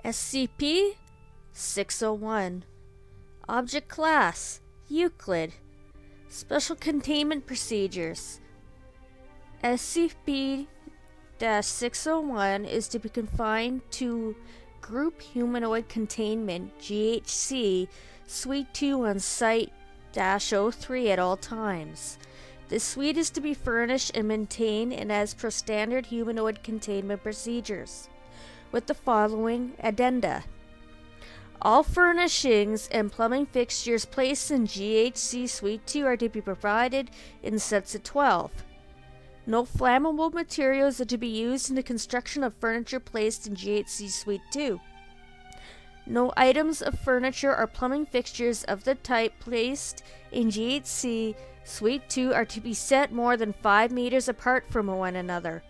SCP-601. Object Class: Euclid. Special Containment Procedures. SCP-601 is to be confined to Group Humanoid Containment GHC Suite 2 on Site-03 at all times. This suite is to be furnished and maintained and as per standard humanoid containment procedures, with the following addenda. All furnishings and plumbing fixtures placed in GHC Suite 2 are to be provided in sets of 12. No flammable materials are to be used in the construction of furniture placed in GHC Suite 2. No items of furniture or plumbing fixtures of the type placed in GHC Suite 2 are to be set more than 5 meters apart from one another.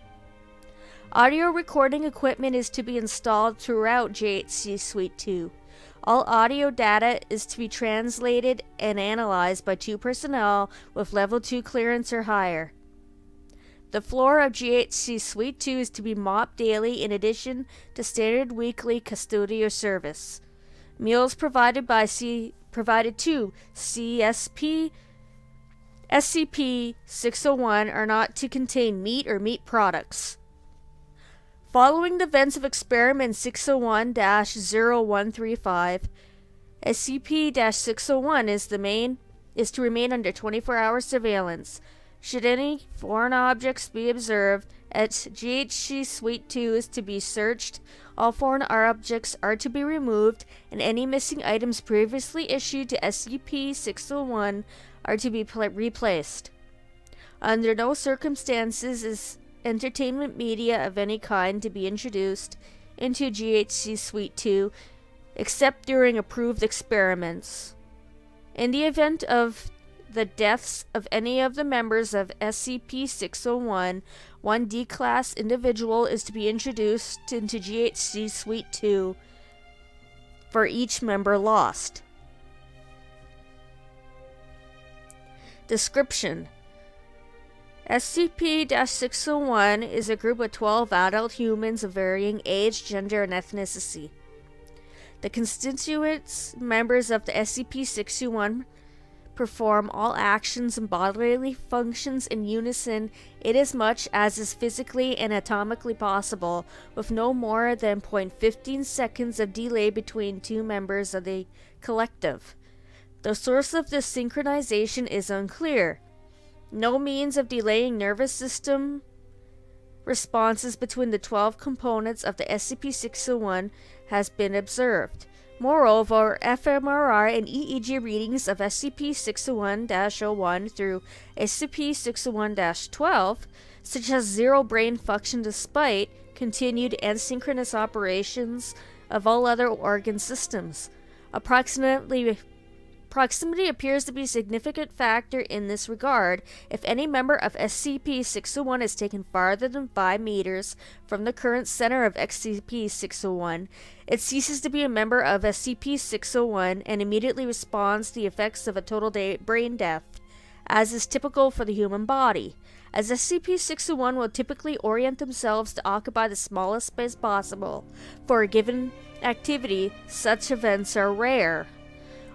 Audio recording equipment is to be installed throughout GHC Suite 2. All audio data is to be translated and analyzed by 2 personnel with Level 2 clearance or higher. The floor of GHC Suite 2 is to be mopped daily in addition to standard weekly custodial service. Meals provided to SCP-601 are not to contain meat or meat products. Following the events of Experiment 601-0135, SCP-601 is to remain under 24-hour surveillance. Should any foreign objects be observed, GHC Suite 2 is to be searched, all foreign objects are to be removed, and any missing items previously issued to SCP-601 are to be replaced. Under no circumstances is entertainment media of any kind to be introduced into GHC Suite 2, except during approved experiments. In the event of the deaths of any of the members of SCP-601, one D-Class individual is to be introduced into GHC Suite 2 for each member lost. Description: SCP-601 is a group of 12 adult humans of varying age, gender, and ethnicity. The constituent members of the SCP-601 perform all actions and bodily functions in unison inasmuch as is physically and anatomically possible, with no more than 0.15 seconds of delay between 2 members of the collective. The source of this synchronization is unclear. No means of delaying nervous system responses between the 12 components of the SCP-601 has been observed. Moreover, fMRI and EEG readings of SCP-601-01 through SCP-601-12 suggest zero brain function despite continued and synchronous operations of all other organ systems. Proximity appears to be a significant factor in this regard. If any member of SCP-601 is taken farther than 5 meters from the current center of SCP-601, it ceases to be a member of SCP-601 and immediately responds to the effects of a total brain death, as is typical for the human body. As SCP-601 will typically orient themselves to occupy the smallest space possible for a given activity, such events are rare.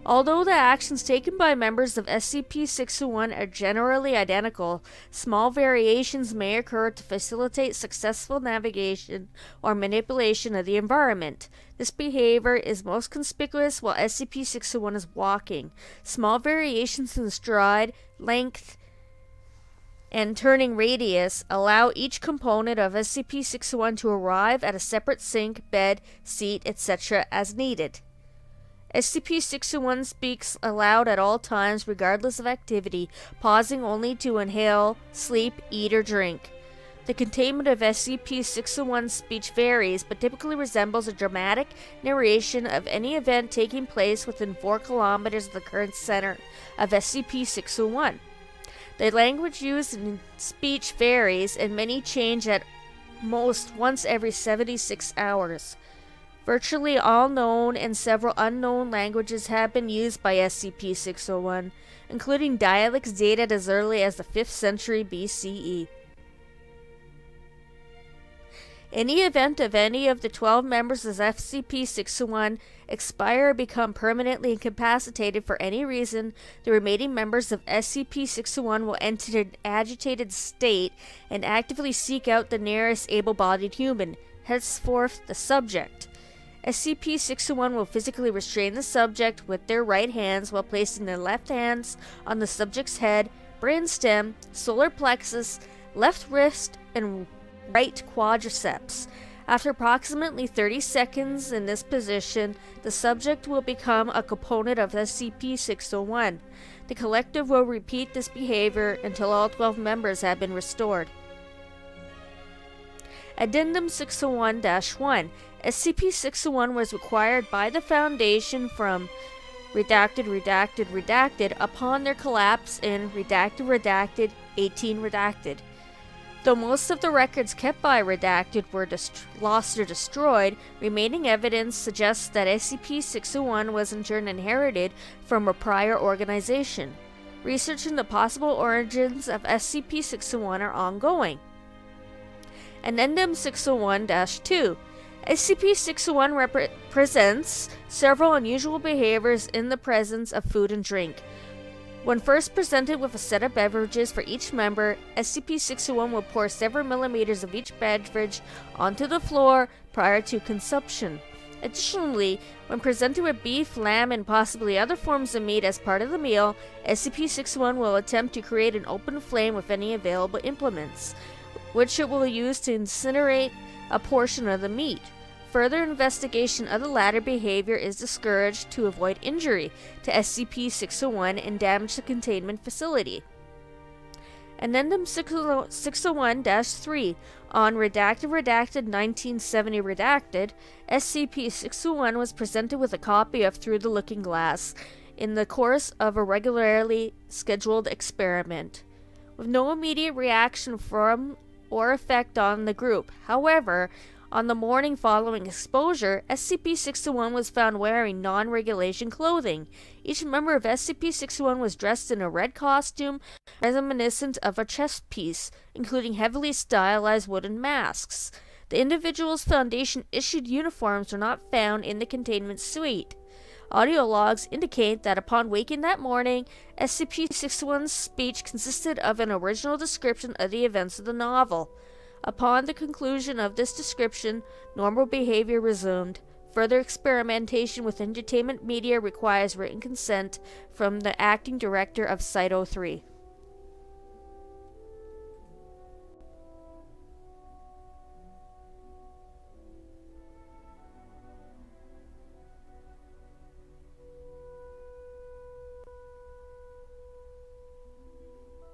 Although the actions taken by members of SCP-601 are generally identical, small variations may occur to facilitate successful navigation or manipulation of the environment. This behavior is most conspicuous while SCP-601 is walking. Small variations in stride, length, and turning radius allow each component of SCP-601 to arrive at a separate sink, bed, seat, etc. as needed. SCP-601 speaks aloud at all times regardless of activity, pausing only to inhale, sleep, eat, or drink. The containment of SCP-601's speech varies, but typically resembles a dramatic narration of any event taking place within 4 kilometers of the current center of SCP-601. The language used in speech varies, and many change at most once every 76 hours. Virtually all known and several unknown languages have been used by SCP-601, including dialects dated as early as the 5th century BCE. In the event of any of the 12 members of SCP-601 expire or become permanently incapacitated for any reason, the remaining members of SCP-601 will enter an agitated state and actively seek out the nearest able-bodied human, henceforth the subject. SCP-601 will physically restrain the subject with their right hands while placing their left hands on the subject's head, brainstem, solar plexus, left wrist, and right quadriceps. After approximately 30 seconds in this position, the subject will become a component of SCP-601. The collective will repeat this behavior until all 12 members have been restored. Addendum 601-1. SCP-601 was required by the Foundation from redacted upon their collapse in redacted 18 redacted. Though most of the records kept by Redacted were lost or destroyed, remaining evidence suggests that SCP-601 was in turn inherited from a prior organization. Research into the possible origins of SCP-601 are ongoing. Addendum 601-2. SCP-601 represents several unusual behaviors in the presence of food and drink. When first presented with a set of beverages for each member, SCP-601 will pour several millimeters of each beverage onto the floor prior to consumption. Additionally, when presented with beef, lamb, and possibly other forms of meat as part of the meal, SCP-601 will attempt to create an open flame with any available implements, which it will use to incinerate a portion of the meat. Further investigation of the latter behavior is discouraged to avoid injury to SCP-601 and damage the containment facility. Addendum 601-3. On redacted 1970 redacted, SCP-601 was presented with a copy of Through the Looking Glass in the course of a regularly scheduled experiment, with no immediate reaction from or effect on the group. However, on the morning following exposure, SCP-601 was found wearing non-regulation clothing. Each member of SCP-601 was dressed in a red costume reminiscent of a chess piece, including heavily stylized wooden masks. The individuals' Foundation-issued uniforms were not found in the containment suite. Audio logs indicate that upon waking that morning, SCP-601's speech consisted of an original description of the events of the novel. Upon the conclusion of this description, normal behavior resumed. Further experimentation with entertainment media requires written consent from the acting director of Site-03.